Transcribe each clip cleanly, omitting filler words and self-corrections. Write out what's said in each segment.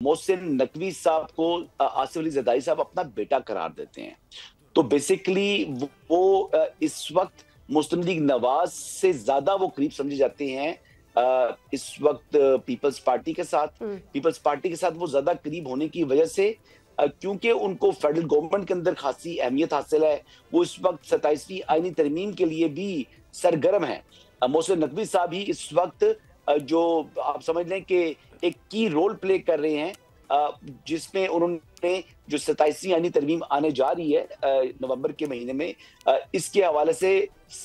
मोहसिन नकवी साहब को आसिफ अली ज़रदारी साहब अपना बेटा करार देते हैं। तो बेसिकली वो इस वक्त मुस्लिम लीग नवाज से ज्यादा वो करीब समझे जाते हैं इस वक्त पीपल्स पार्टी के साथ। पीपल्स पार्टी के साथ वो ज्यादा करीब होने की वजह से क्योंकि उनको फेडरल गवर्नमेंट के अंदर खासी अहमियत हासिल है, वो इस वक्त 27वीं आईनी तरमीम के लिए भी सरगर्म है। मोहसिन नकवी साहब ही इस वक्त जो आप समझ लें कि एक की रोल प्ले कर रहे हैं, जिसमें उन्होंने जो 27वीं आईनी तरमीम आने जा रही है नवंबर के महीने में, इसके हवाले से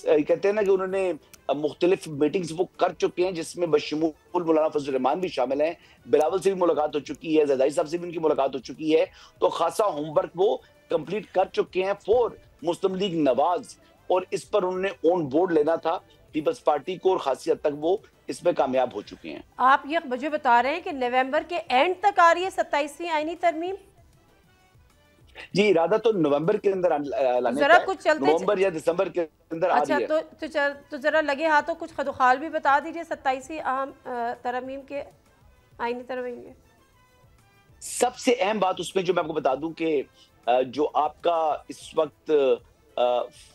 कहते हैं ना कि उन्होंने मुख्तलिफ मीटिंग्स वो कर चुके हैं, जिसमें बशमूल मौलाना फजल रहमान भी शामिल हैं, बिलावल से भी मुलाकात हो चुकी है, ज़रदारी साहब से भी उनकी मुलाकात हो चुकी है। तो खासा होमवर्क वो कंप्लीट कर चुके हैं फॉर मुस्लिम लीग नवाज, और इस पर उन्होंने ऑन बोर्ड लेना था पीपल्स पार्टी को, और खासी हद तक वो इसमें कामयाब हो चुके हैं। आप ये मुझे बता रहे हैं कि नवंबर के एंड तक आ रही है 27वीं आईनी तरमीम? जी, इरादा तो नवंबर के अंदर लाने जरा कुछ चलते नवंबर या दिसंबर के अंदर आ रही है। तो जरा लगे हाथों कुछ खदुखाल भी बता दीजिए 27वीं अहम तरमीम के आईनी तरमीम में। सबसे अहम बात उसमें जो मैं आपको बता दूं कि जो आपका इस वक्त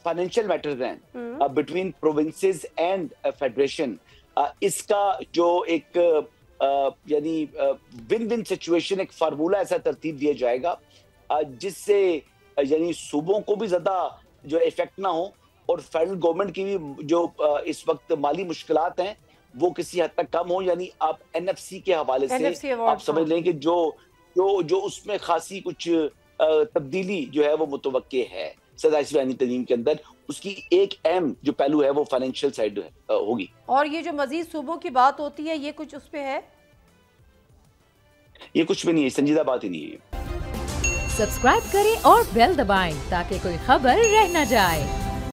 फाइनेंशियल मैटर्स हैं बिटवीन प्रोविंसेस एंड फेडरेशन, इसका जो एक यानी विन विन सिचुएशन, एक फार्मूला ऐसा तरतीब दिया जाएगा जिससे यानी सूबों को भी ज्यादा जो इफेक्ट ना हो, और फेडरल गवर्नमेंट की भी जो इस वक्त माली मुश्किलात हैं वो किसी हद तक कम हो। यानी आप एनएफसी के हवाले से आप समझ लें कि जो उसमें खासी कुछ तब्दीली जो है वो मुतवक्के है 27वीं आईनी तरमीम के अंदर, उसकी एक अहम जो पहलू है वो फाइनेंशियल साइड होगी। और ये जो मजीद सूबों की बात होती है, ये कुछ उस पे है? ये कुछ भी नहीं है, संजीदा बात ही नहीं है। सब्सक्राइब करें और बेल दबाएं ताकि कोई खबर रह न जाए।